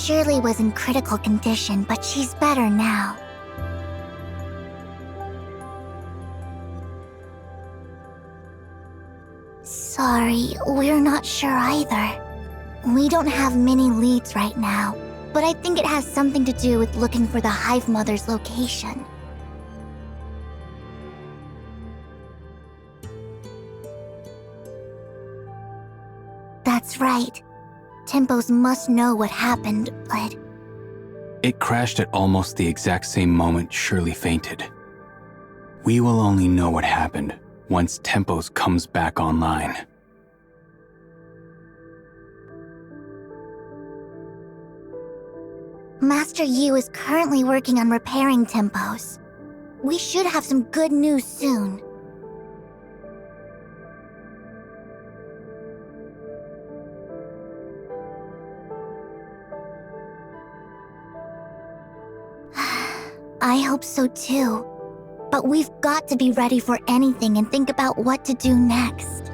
Shirley was in critical condition, but she's better now. Sorry, we're not sure either. We don't have many leads right now, but I think it has something to do with looking for the Hive Mother's location. That's right. Tempos must know what happened, but... It crashed at almost the exact same moment Shirley fainted. We will only know what happened once Tempos comes back online. Master Yu is currently working on repairing Tempos. We should have some good news soon. I hope so too. But we've got to be ready for anything and think about what to do next.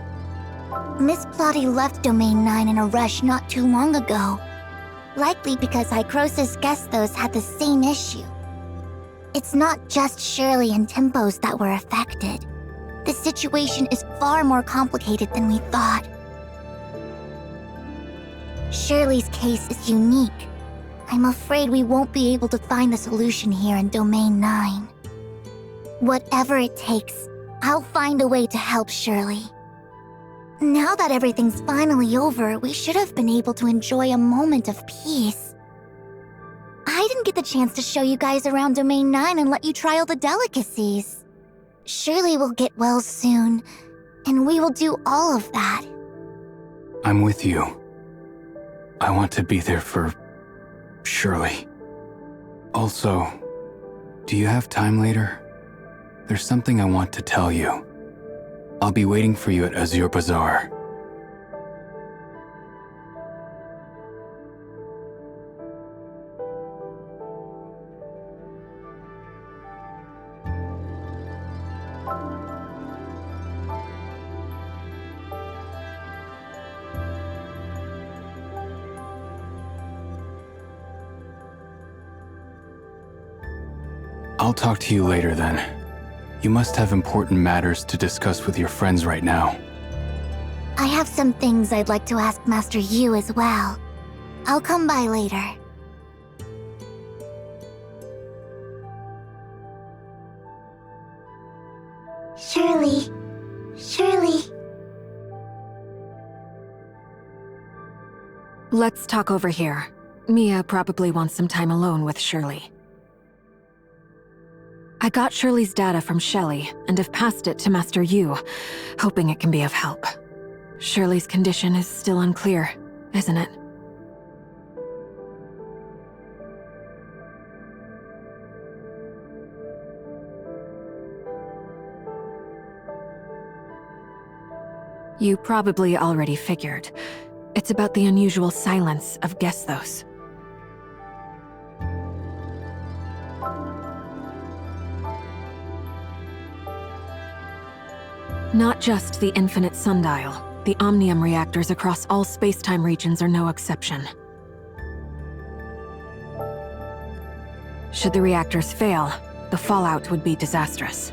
Miss Plotty left Domain 9 in a rush not too long ago. Likely because Icrosis Gestos had the same issue. It's not just Shirley and Tempos that were affected. The situation is far more complicated than we thought. Shirley's case is unique. I'm afraid we won't be able to find the solution here in Domain 9. Whatever it takes, I'll find a way to help Shirley. Now that everything's finally over, we should have been able to enjoy a moment of peace. I didn't get the chance to show you guys around Domain 9 and let you try all the delicacies. Shirley will get well soon, and we will do all of that. I'm with you. I want to be there for Shirley. Also, do you have time later? There's something I want to tell you. I'll be waiting for you at Azure Bazaar. I'll talk to you later then. You must have important matters to discuss with your friends right now. I have some things I'd like to ask Master Yu as well. I'll come by later. Shirley. Let's talk over here. Mia probably wants some time alone with Shirley. I got Shirley's data from Shelley and have passed it to Master Yu, hoping it can be of help. Shirley's condition is still unclear, isn't it? You probably already figured. It's about the unusual silence of Gestos. Not just the infinite sundial, the omnium reactors across all space-time regions are no exception. Should the reactors fail, the fallout would be disastrous.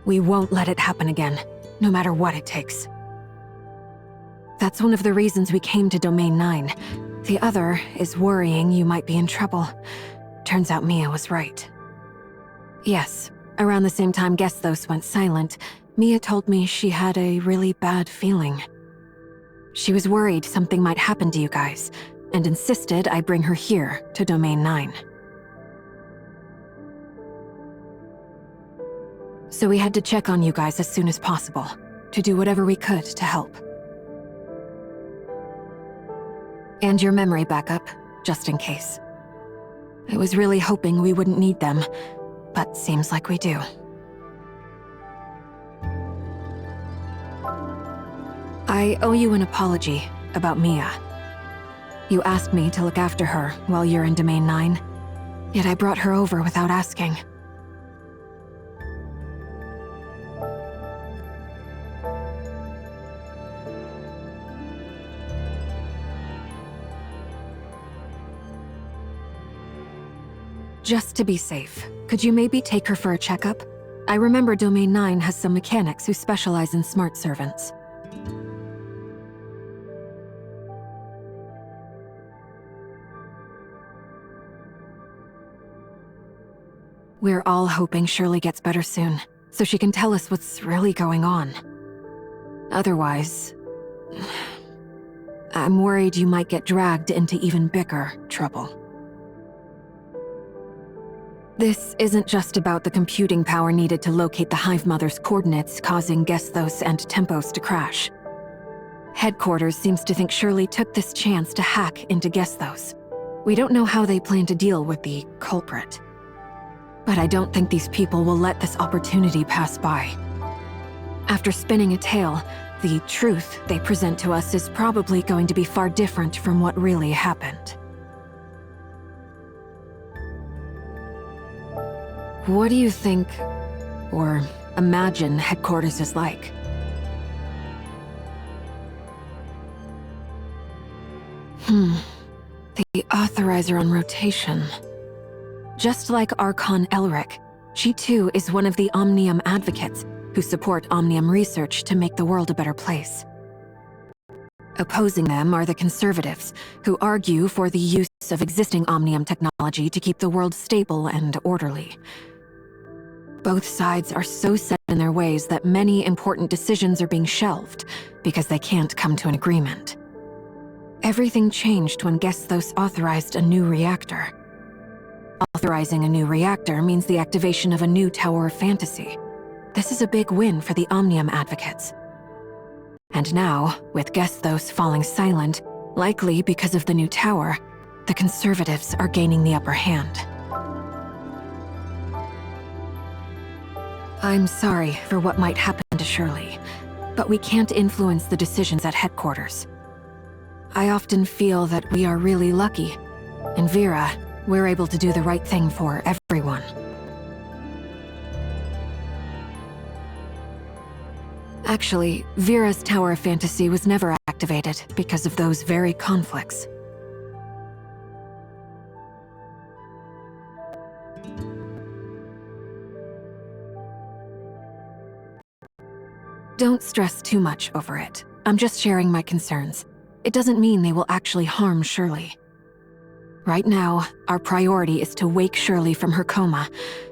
We won't let it happen again, no matter what it takes. That's one of the reasons we came to Domain 9. The other is worrying you might be in trouble. Turns out Mia was right. Yes, around the same time Gestos went silent, Mia told me she had a really bad feeling. She was worried something might happen to you guys, and insisted I bring her here to Domain 9. So we had to check on you guys as soon as possible, to do whatever we could to help. And your memory backup, just in case. I was really hoping we wouldn't need them, but seems like we do. I owe you an apology about Mia. You asked me to look after her while you're in Domain 9, yet I brought her over without asking. Just to be safe, could you maybe take her for a checkup? I remember Domain 9 has some mechanics who specialize in smart servants. We're all hoping Shirley gets better soon, so she can tell us what's really going on. Otherwise, I'm worried you might get dragged into even bigger trouble. This isn't just about the computing power needed to locate the Hive Mother's coordinates, causing Gesthos and Tempos to crash. Headquarters seems to think Shirley took this chance to hack into Gesthos. We don't know how they plan to deal with the culprit. But I don't think these people will let this opportunity pass by. After spinning a tale, the truth they present to us is probably going to be far different from what really happened. What do you think, or imagine, headquarters is like? The authorizer on rotation. Just like Archon Elric, she too is one of the Omnium advocates who support Omnium research to make the world a better place. Opposing them are the conservatives, who argue for the use of existing Omnium technology to keep the world stable and orderly. Both sides are so set in their ways that many important decisions are being shelved because they can't come to an agreement. Everything changed when Gesthos authorized a new reactor. Authorizing a new reactor means the activation of a new Tower of Fantasy. This is a big win for the Omnium advocates. And now, with Gesthos falling silent, likely because of the new tower, the conservatives are gaining the upper hand. I'm sorry for what might happen to Shirley, but we can't influence the decisions at headquarters. I often feel that we are really lucky. In Vera, we're able to do the right thing for everyone. Actually, Vera's Tower of Fantasy was never activated because of those very conflicts. Don't stress too much over it. I'm just sharing my concerns. It doesn't mean they will actually harm Shirley. Right now, our priority is to wake Shirley from her coma,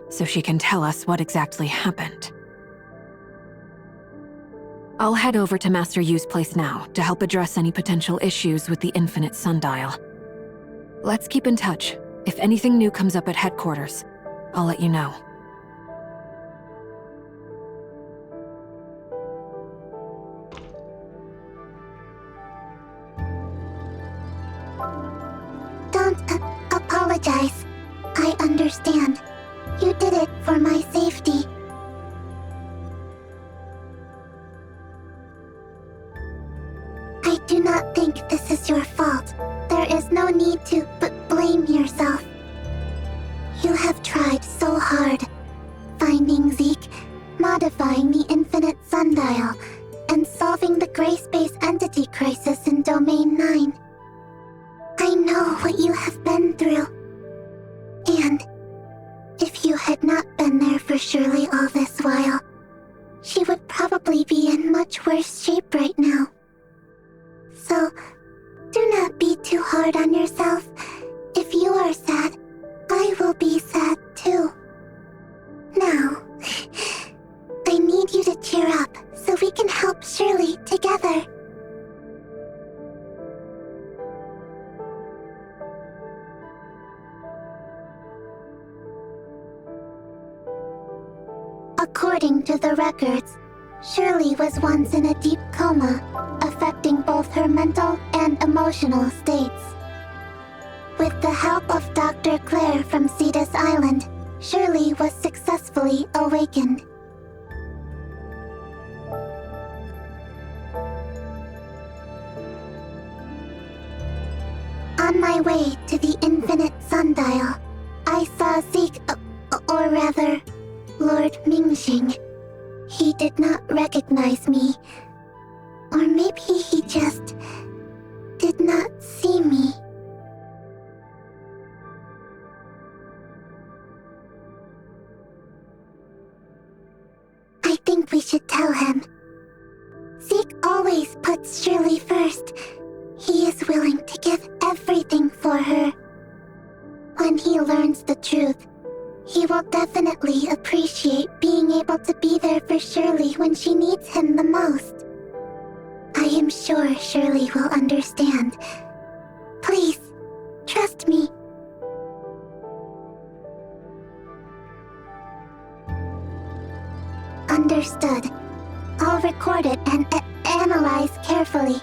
so she can tell us what exactly happened. I'll head over to Master Yu's place now to help address any potential issues with the Infinite Sundial. Let's keep in touch. If anything new comes up at headquarters, I'll let you know. Don't apologize. I understand. You did it for my safety. I do not think this is your fault. There is no need to blame yourself. You have tried so hard. Finding Zeke, modifying the Infinite Sundial, and solving the gray space entity crisis in Domain 9. I know what you have been through. And if you had not been there for Shirley all this while, she would probably be in much worse shape right now. So, do not be too hard on yourself. If you are sad, I will be sad too. Now, I need you to cheer up so we can help Shirley together. According to the records, Shirley was once in a deep coma, affecting both her mental and emotional states. With the help of Dr. Claire from Cetus Island, Shirley was successfully awakened. On my way to the Infinite Sundial, I saw Zeke, or rather, Lord Mingxing. He did not recognize me. Or maybe he just did not see me. truth, he will definitely appreciate being able to be there for Shirley when she needs him the most. I am sure Shirley will understand. Please, trust me. Understood. I'll record it and analyze carefully.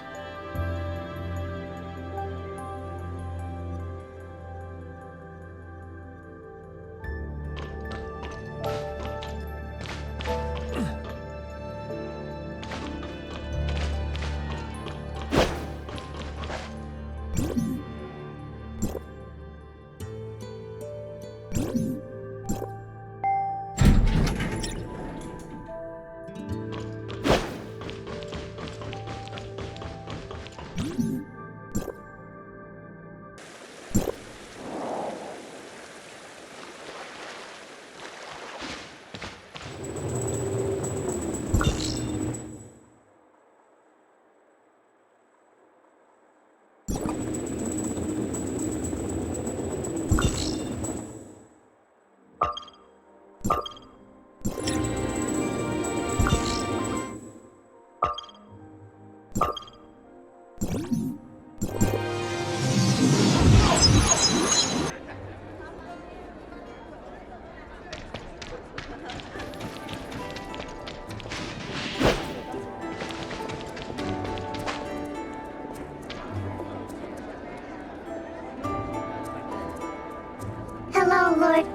Hello, Lord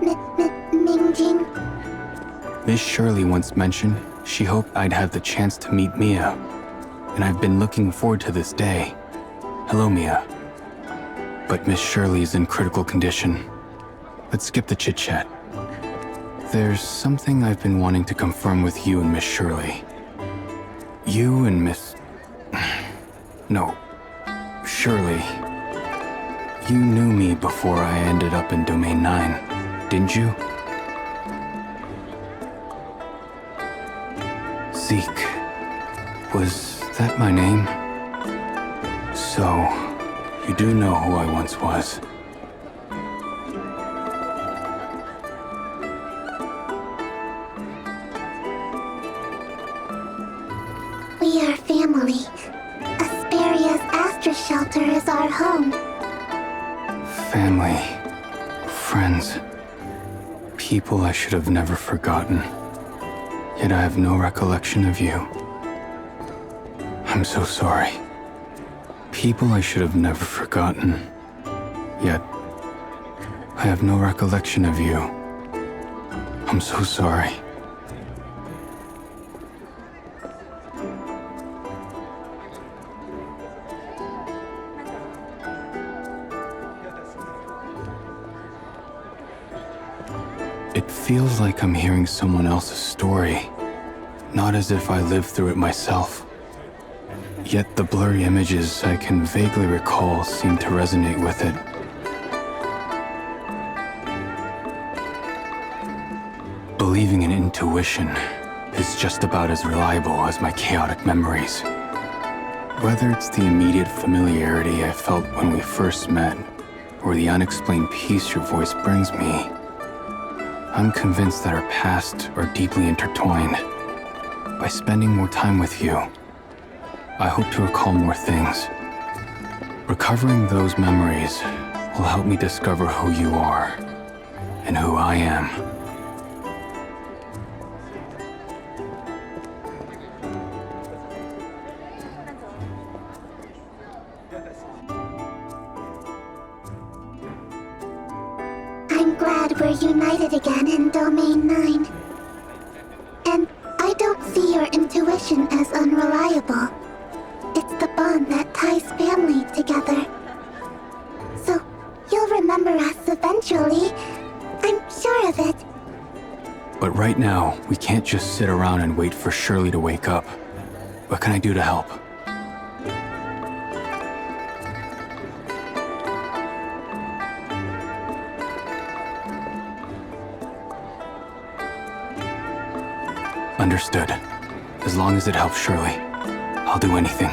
Mingjing. Miss Shirley once mentioned she hoped I'd have the chance to meet Mia, and I've been looking forward to this day. Hello, Mia. But Miss Shirley is in critical condition. Let's skip the chit-chat. There's something I've been wanting to confirm with you and Miss Shirley. You and Miss... No, Shirley. You knew me before I ended up in Domain 9, didn't you? Zeke. Was that my name? So, you do know who I once was. We are family. Asperia's Astra Shelter is our home. Family, friends, people I should have never forgotten. Yet I have no recollection of you. I'm so sorry. People I should have never forgotten. Yet I have no recollection of you. I'm so sorry. It feels like I'm hearing someone else's story, not as if I lived through it myself. Yet the blurry images I can vaguely recall seem to resonate with it. Believing in intuition is just about as reliable as my chaotic memories. Whether it's the immediate familiarity I felt when we first met, or the unexplained peace your voice brings me, I'm convinced that our pasts are deeply intertwined. By spending more time with you, I hope to recall more things. Recovering those memories will help me discover who you are and who I am. I'm glad we're united again in Domain 9. And I don't see your intuition as unreliable. It's the bond that ties family together. So, you'll remember us eventually. I'm sure of it. But right now, we can't just sit around and wait for Shirley to wake up. What can I do to help? Understood. As long as it helps Shirley, I'll do anything.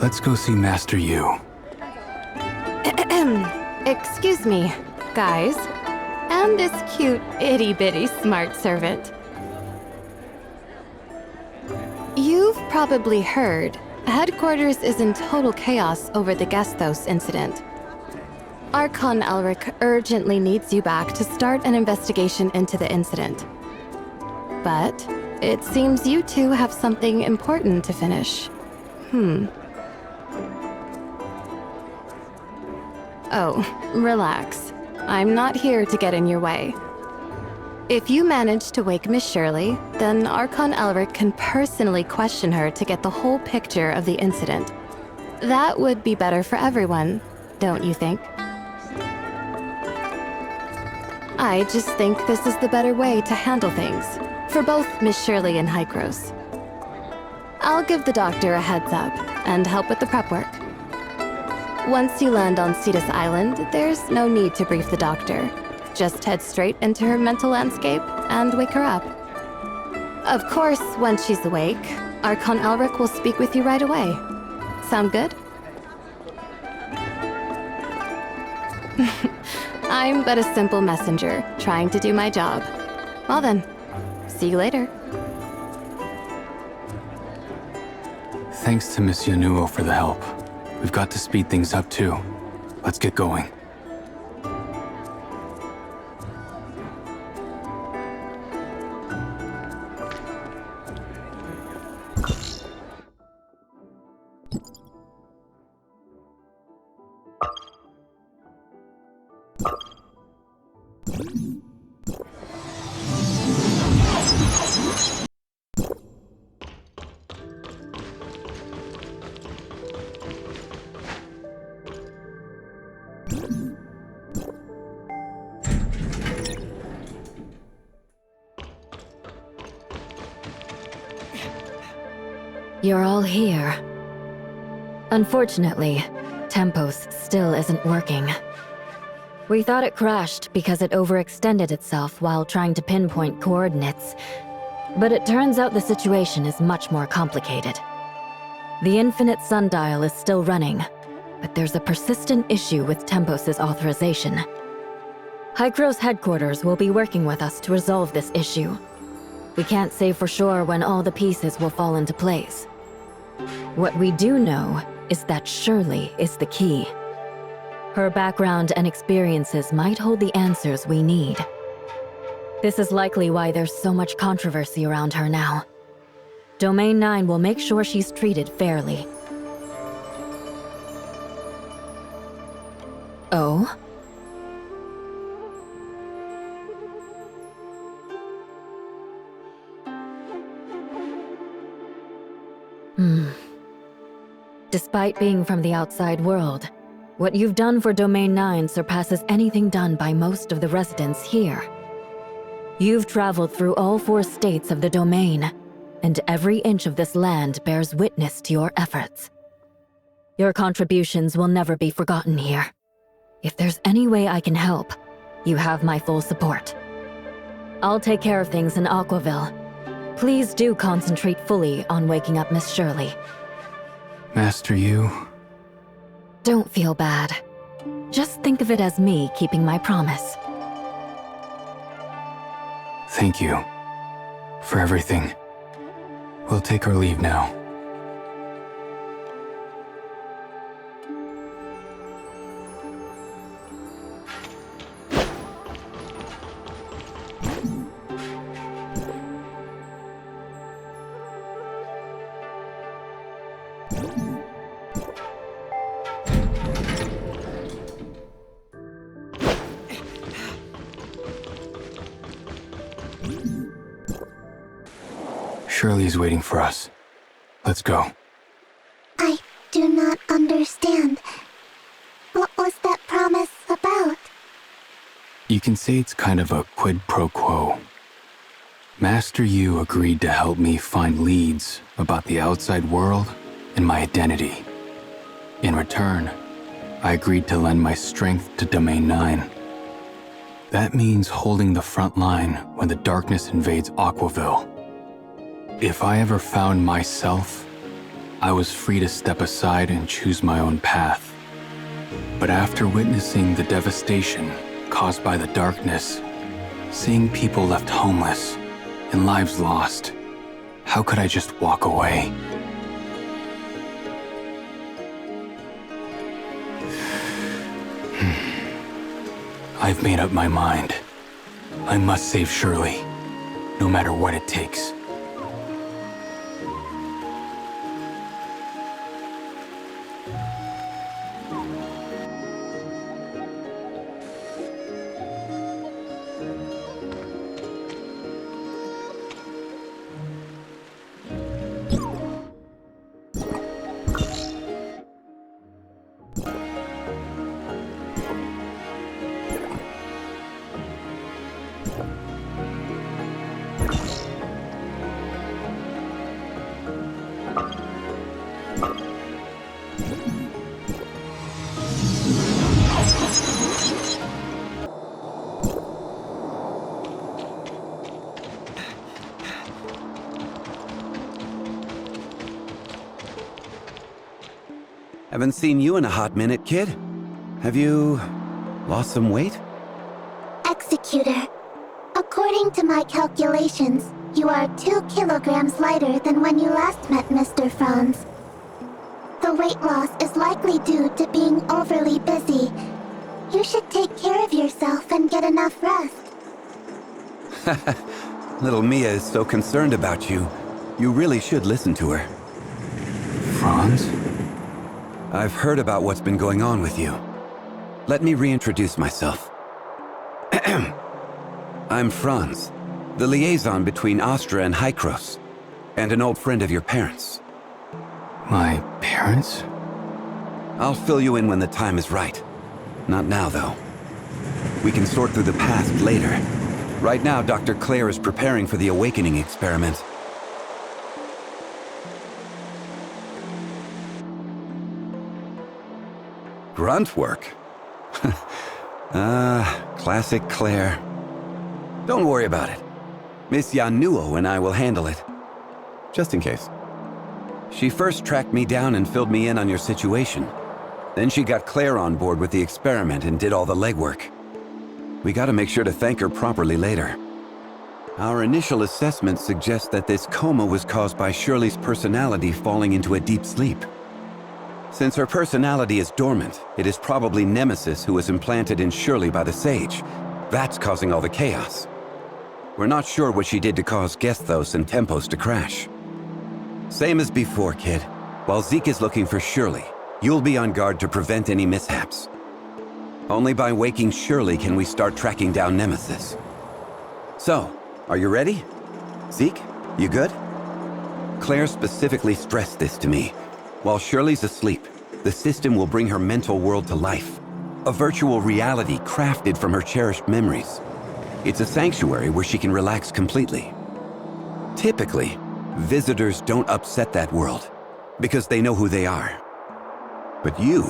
Let's go see Master Yu. Excuse me, guys. And this cute, itty-bitty smart servant. You've probably heard, headquarters is in total chaos over the Gestos incident. Archon Elric urgently needs you back to start an investigation into the incident. But it seems you two have something important to finish. Oh, relax. I'm not here to get in your way. If you manage to wake Miss Shirley, then Archon Elric can personally question her to get the whole picture of the incident. That would be better for everyone, don't you think? I just think this is the better way to handle things, for both Miss Shirley and Hykros. I'll give the doctor a heads up and help with the prep work. Once you land on Cetus Island, there's no need to brief the doctor. Just head straight into her mental landscape and wake her up. Of course, once she's awake, Archon Elric will speak with you right away. Sound good? I'm but a simple messenger, trying to do my job. Well then, see you later. Thanks to Miss Yanuo for the help. We've got to speed things up too. Let's get going. You're all here. Unfortunately, Tempos still isn't working. We thought it crashed because it overextended itself while trying to pinpoint coordinates, but it turns out the situation is much more complicated. The infinite sundial is still running, but there's a persistent issue with Tempos' authorization. Hykros headquarters will be working with us to resolve this issue. We can't say for sure when all the pieces will fall into place. What we do know is that Shirley is the key. Her background and experiences might hold the answers we need. This is likely why there's so much controversy around her now. Domain 9 will make sure she's treated fairly. Oh? Despite being from the outside world, what you've done for Domain 9 surpasses anything done by most of the residents here. You've traveled through all 4 states of the domain, and every inch of this land bears witness to your efforts. Your contributions will never be forgotten here. If there's any way I can help, you have my full support. I'll take care of things in Aquaville. Please do concentrate fully on waking up Miss Shirley. Master Yu? Don't feel bad. Just think of it as me keeping my promise. Thank you for everything. We'll take our leave now. Shirley's waiting for us. Let's go. I do not understand. What was that promise about? You can say it's kind of a quid pro quo. Master Yu agreed to help me find leads about the outside world and my identity. In return, I agreed to lend my strength to Domain 9. That means holding the front line when the darkness invades Aquaville. If I ever found myself, I was free to step aside and choose my own path. But after witnessing the devastation caused by the darkness, seeing people left homeless and lives lost, how could I just walk away? I've made up my mind. I must save Shirley, no matter what it takes. Haven't seen you in a hot minute, kid. Have you lost some weight? Executor, according to my calculations, you are 2 kilograms lighter than when you last met Mr. Franz. The weight loss is likely due to being overly busy. You should take care of yourself and get enough rest. Little Mia is so concerned about you. You really should listen to her. Franz? I've heard about what's been going on with you. Let me reintroduce myself. I'm Franz, the liaison between Astra and Hykros, and an old friend of your parents. My parents? I'll fill you in when the time is right. Not now, though. We can sort through the past later. Right now, Dr. Claire is preparing for the awakening experiment. Grunt work? Classic Claire. Don't worry about it. Miss Yanuo and I will handle it. Just in case. She first tracked me down and filled me in on your situation. Then she got Claire on board with the experiment and did all the legwork. We gotta make sure to thank her properly later. Our initial assessment suggests that this coma was caused by Shirley's personality falling into a deep sleep. Since her personality is dormant, it is probably Nemesis who was implanted in Shirley by the Sage. That's causing all the chaos. We're not sure what she did to cause Gesthos and Tempos to crash. Same as before, kid. While Zeke is looking for Shirley, you'll be on guard to prevent any mishaps. Only by waking Shirley can we start tracking down Nemesis. So, are you ready? Zeke, you good? Claire specifically stressed this to me. While Shirley's asleep, the system will bring her mental world to life. A virtual reality crafted from her cherished memories. It's a sanctuary where she can relax completely. Typically, visitors don't upset that world because they know who they are. But you,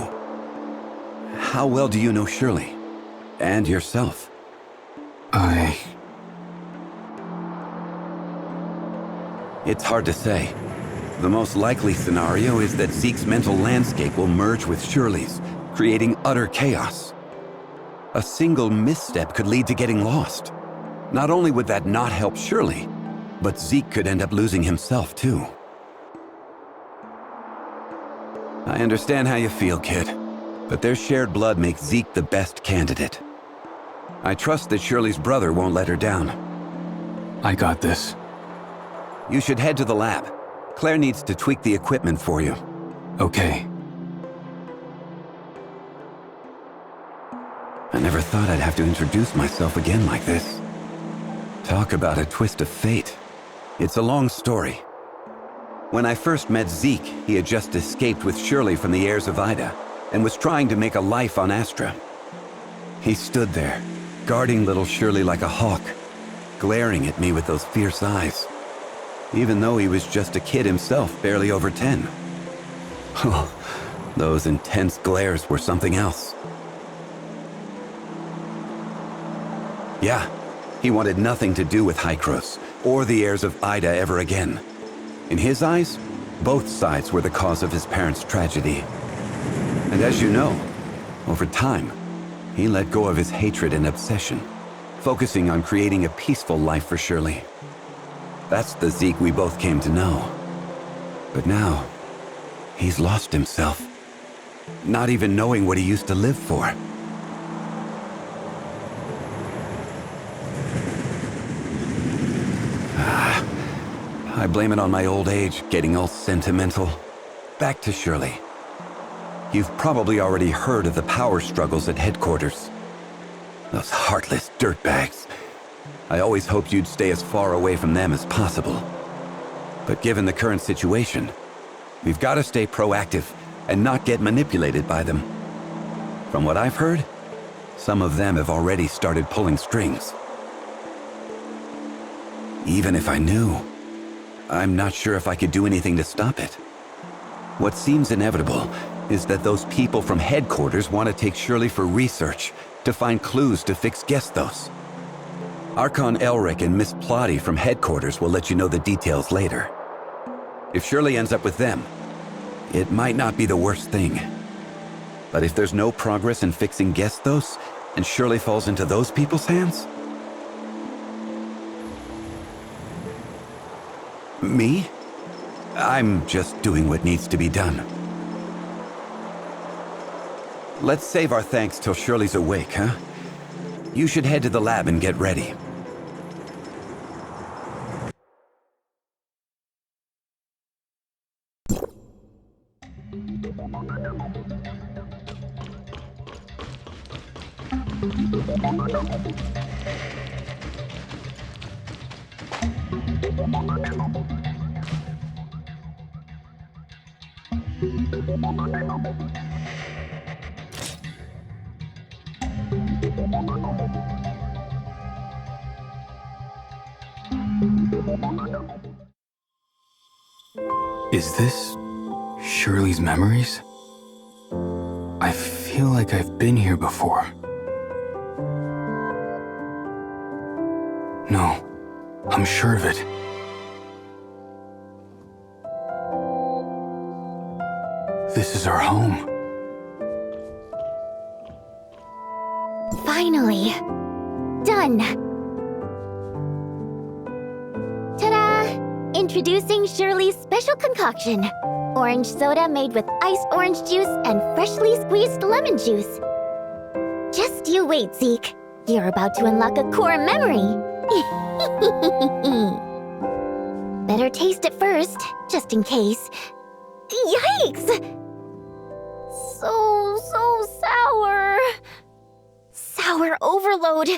how well do you know Shirley and yourself? It's hard to say. The most likely scenario is that Zeke's mental landscape will merge with Shirley's, creating utter chaos. A single misstep could lead to getting lost. Not only would that not help Shirley, but Zeke could end up losing himself too. I understand how you feel, kid, but their shared blood makes Zeke the best candidate. I trust that Shirley's brother won't let her down. I got this. You should head to the lab. Claire needs to tweak the equipment for you. Okay. I never thought I'd have to introduce myself again like this. Talk about a twist of fate. It's a long story. When I first met Zeke, he had just escaped with Shirley from the heirs of Ida and was trying to make a life on Astra. He stood there, guarding little Shirley like a hawk, glaring at me with those fierce eyes. Even though he was just a kid himself, barely over 10. Oh, those intense glares were something else. Yeah, he wanted nothing to do with Hykros or the heirs of Ida ever again. In his eyes, Both sides were the cause of his parents' tragedy. And as you know, over time, he let go of his hatred and obsession, focusing on creating a peaceful life for Shirley. That's the Zeke we both came to know. But now, he's lost himself, not even knowing what he used to live for. I blame it on my old age, getting all sentimental. Back to Shirley. You've probably already heard of the power struggles at headquarters. Those heartless dirtbags. I always hoped you'd stay as far away from them as possible. But given the current situation, we've got to stay proactive and not get manipulated by them. From what I've heard, some of them have already started pulling strings. Even if I knew, I'm not sure if I could do anything to stop it. What seems inevitable is that those people from headquarters want to take Shirley for research, to find clues to fix Gestos. Archon Elric and Miss Plotty from headquarters will let you know the details later. If Shirley ends up with them, it might not be the worst thing. But if there's no progress in fixing Gestos, and Shirley falls into those people's hands? Me? I'm just doing what needs to be done. Let's save our thanks till Shirley's awake, huh? You should head to the lab and get ready. Is this Shirley's memories? I feel like I've been here before. No, I'm sure of it. This is our home. Finally. Done. Ta-da! Introducing Shirley's special concoction. Orange soda made with iced orange juice and freshly squeezed lemon juice. Just you wait, Zeke. You're about to unlock a core memory. Better taste it first, just in case. Yikes! So sour. Sour overload.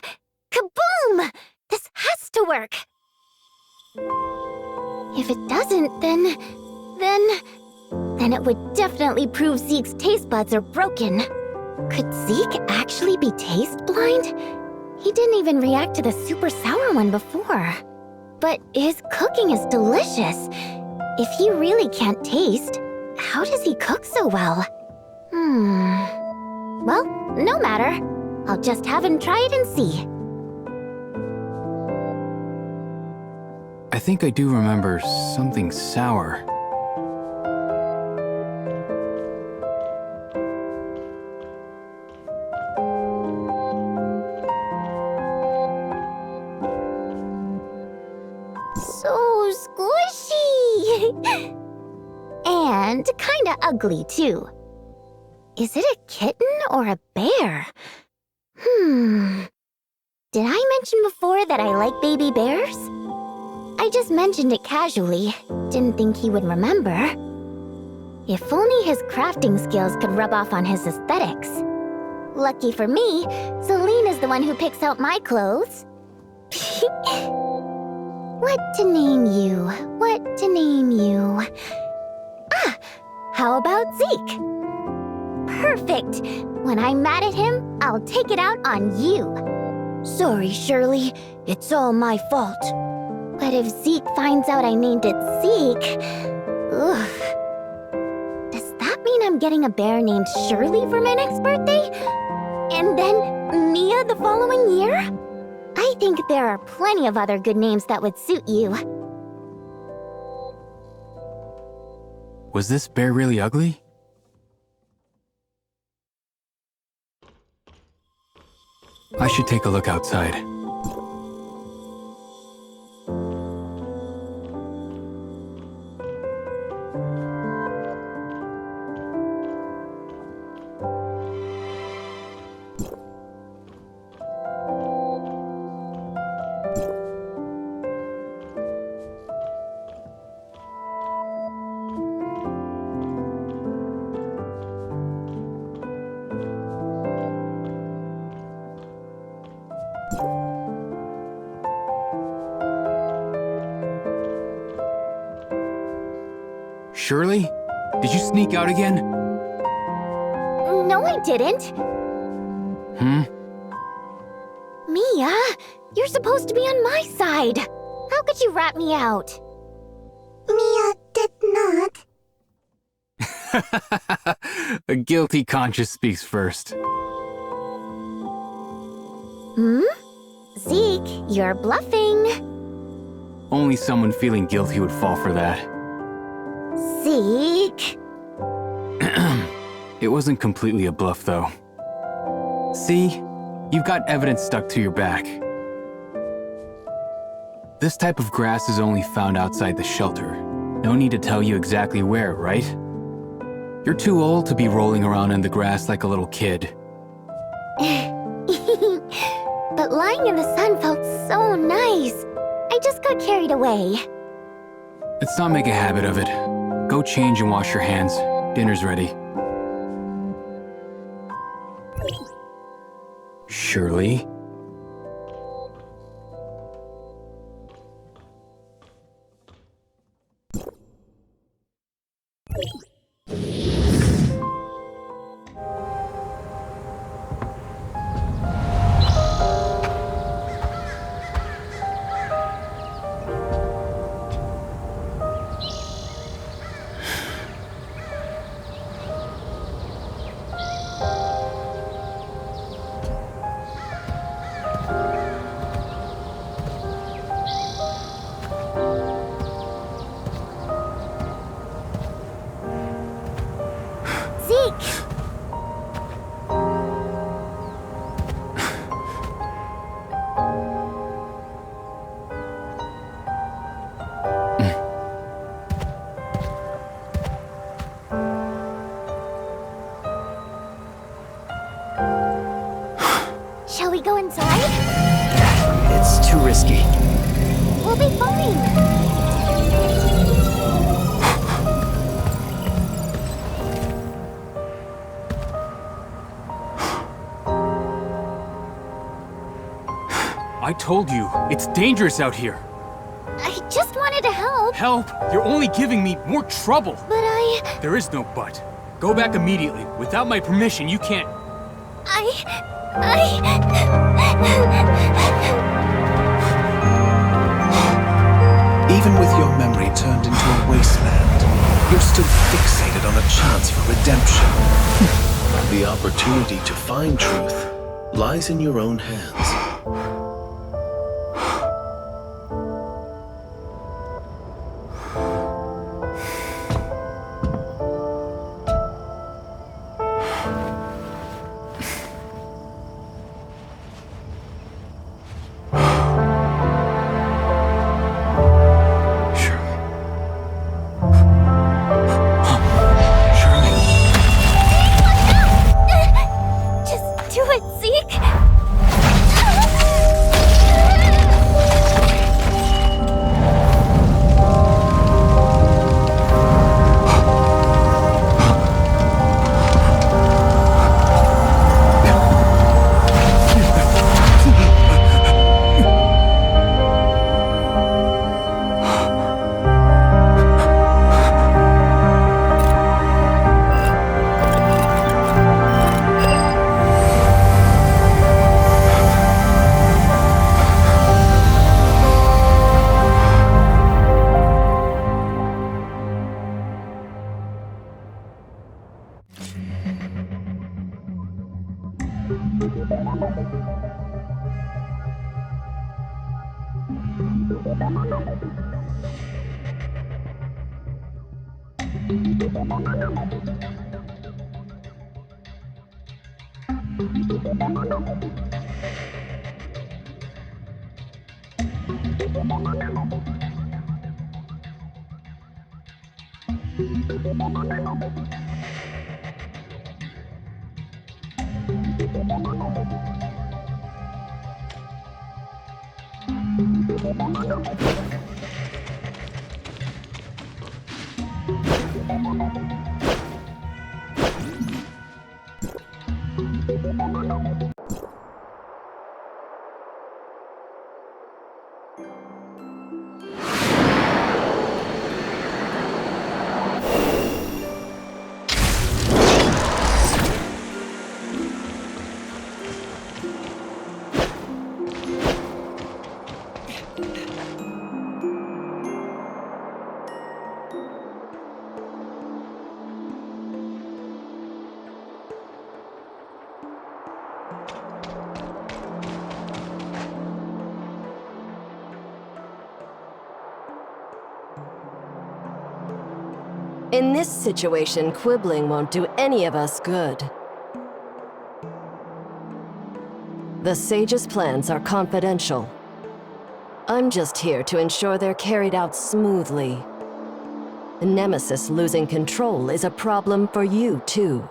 Kaboom! This has to work. If it doesn't, then it would definitely prove Zeke's taste buds are broken. Could Zeke actually be taste blind? He didn't even react to the super sour one before. But his cooking is delicious. If he really can't taste, how does he cook so well? Well, no matter. I'll just have him try it and see. I think I do remember something sour. So squishy! And kinda ugly, too. Is it a kitten or a bear? Did I mention before that I like baby bears? I just mentioned it casually. Didn't think he would remember. If only his crafting skills could rub off on his aesthetics. Lucky for me, Celine is the one who picks out my clothes. What to name you? What to name you? Ah! How about Zeke? Perfect! When I'm mad at him, I'll take it out on you. Sorry, Shirley. It's all my fault. But if Zeke finds out I named it Zeke... Ugh. Does that mean I'm getting a bear named Shirley for my next birthday? And then Mia the following year? I think there are plenty of other good names that would suit you. Was this bear really ugly? I should take a look outside. Shirley? Did you sneak out again? No, I didn't. Mia, you're supposed to be on my side. How could you rat me out? Mia did not. A guilty conscience speaks first. Zeke, you're bluffing. Only someone feeling guilty would fall for that. Zeke. It wasn't completely a bluff, though. See? You've got evidence stuck to your back. This type of grass is only found outside the shelter. No need to tell you exactly where, right? You're too old to be rolling around in the grass like a little kid. But lying in the sun felt so nice. I just got carried away. Let's not make a habit of it. Go change and wash your hands. Dinner's ready. Shirley? Shall we go inside? It's too risky. We'll be fine. I told you, it's dangerous out here. I just wanted to help. Help? You're only giving me more trouble. But There is no but. Go back immediately. Without my permission, you can't... Even with your memory turned into a wasteland, you're still fixated on a chance for redemption. The opportunity to find truth lies in your own hands. In this situation, quibbling won't do any of us good. The Sage's plans are confidential. I'm just here to ensure they're carried out smoothly. Nemesis losing control is a problem for you, too.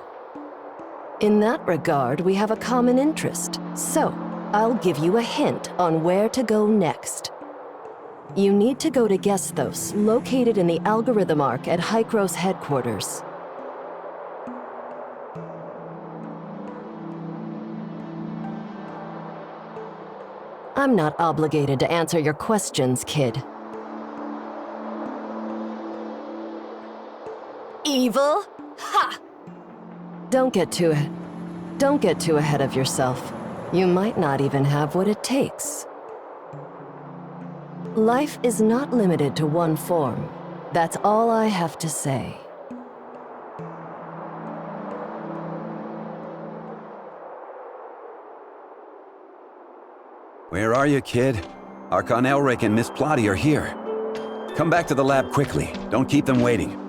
In that regard, we have a common interest, so I'll give you a hint on where to go next. You need to go to Gesthos, located in the algorithm arc at Hykros headquarters. I'm not obligated to answer your questions, kid. Evil? Ha! Don't get too ahead of yourself. You might not even have what it takes. Life is not limited to one form. That's all I have to say. Where are you, kid? Archon Elric and Miss Plotty are here. Come back to the lab quickly. Don't keep them waiting.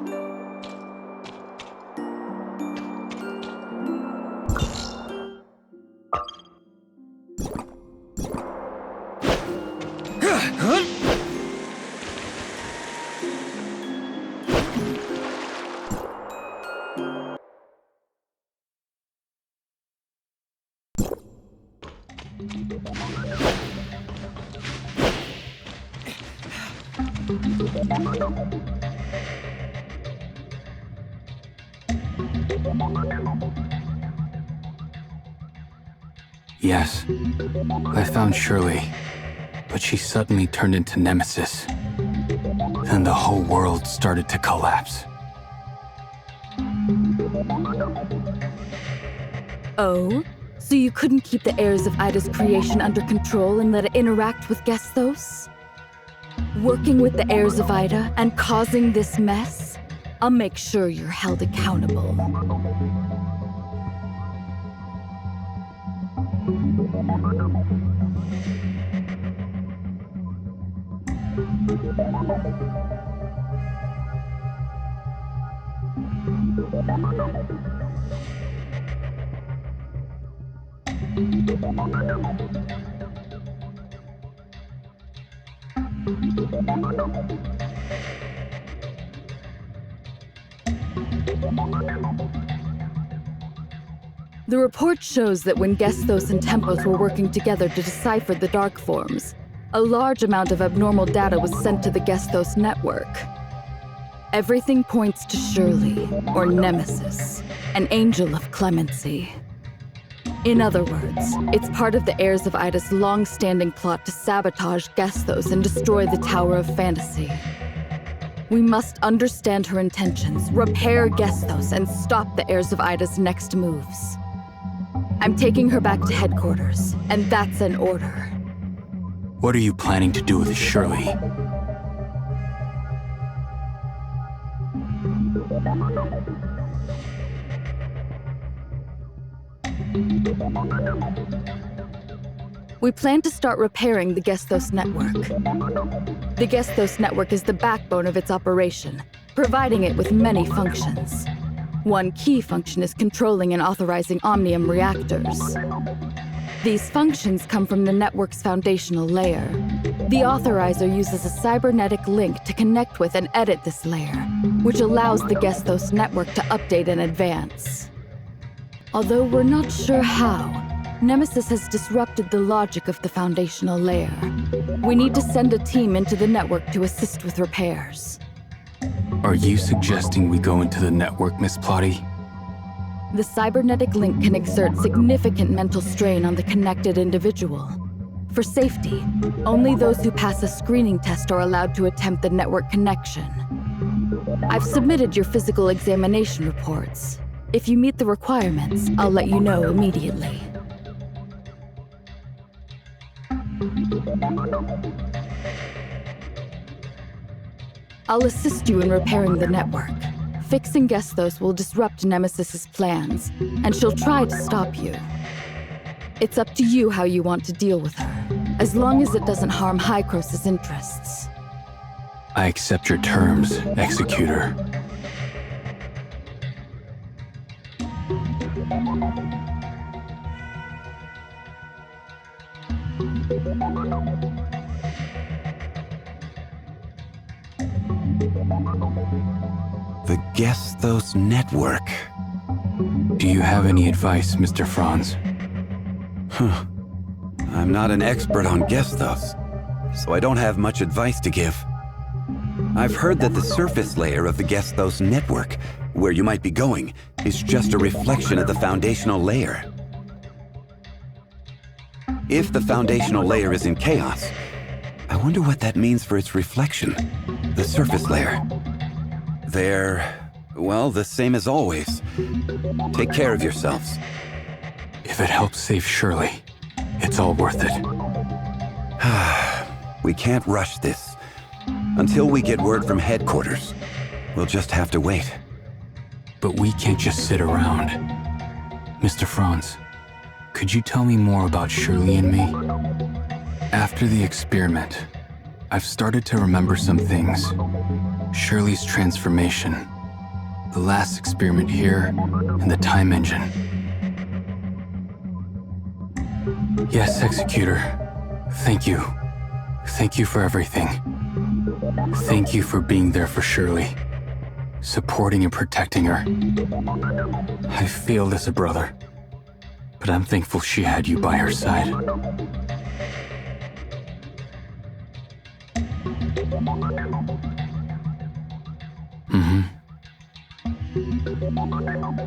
Yes, I found Shirley, but she suddenly turned into Nemesis. Then the whole world started to collapse. Oh? So you couldn't keep the heirs of Ida's creation under control and let it interact with Gesthos? Working with the heirs of Ida and causing this mess? I'll make sure you're held accountable. The report shows that when Gesthos and Tempos were working together to decipher the Dark Forms, a large amount of abnormal data was sent to the Gesthos network. Everything points to Shirley, or Nemesis, an angel of clemency. In other words, it's part of the heirs of Ida's long-standing plot to sabotage Gesthos and destroy the Tower of Fantasy. We must understand her intentions, repair Gesthos, and stop the heirs of Ida's next moves. I'm taking her back to headquarters, and that's an order. What are you planning to do with Shirley? We plan to start repairing the Gesthos network. The Gesthos network is the backbone of its operation, providing it with many functions. One key function is controlling and authorizing Omnium reactors. These functions come from the network's foundational layer. The authorizer uses a cybernetic link to connect with and edit this layer, which allows the Gestos network to update and advance. Although we're not sure how, Nemesis has disrupted the logic of the foundational layer. We need to send a team into the network to assist with repairs. Are you suggesting we go into the network, Miss Plotty? The cybernetic link can exert significant mental strain on the connected individual. For safety, only those who pass a screening test are allowed to attempt the network connection. I've submitted your physical examination reports. If you meet the requirements, I'll let you know immediately. I'll assist you in repairing the network. Fixing Gestos will disrupt Nemesis's plans, and she'll try to stop you. It's up to you how you want to deal with her, as long as it doesn't harm Hykros' interests. I accept your terms, Executor. The Gestos network. Do you have any advice, Mr. Franz? I'm not an expert on Gestos, so I don't have much advice to give. I've heard that the surface layer of the Gestos network, where you might be going, is just a reflection of the foundational layer. If the foundational layer is in chaos, I wonder what that means for its reflection, the surface layer. They're, well, the same as always. Take care of yourselves. If it helps save Shirley, it's all worth it. We can't rush this. Until we get word from headquarters, we'll just have to wait. But we can't just sit around. Mr. Franz, could you tell me more about Shirley and me? After the experiment, I've started to remember some things. Shirley's transformation, the last experiment here, and the time engine. Yes, Executor. Thank you. Thank you for everything. Thank you for being there for Shirley, supporting and protecting her. I failed as a brother, but I'm thankful she had you by her side.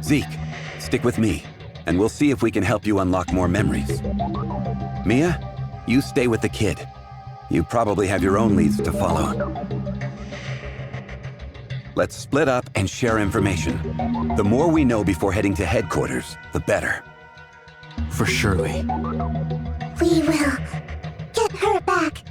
Zeke, stick with me, and we'll see if we can help you unlock more memories. Mia, you stay with the kid. You probably have your own leads to follow. Let's split up and share information. The more we know before heading to headquarters, the better. For Shirley. We will get her back.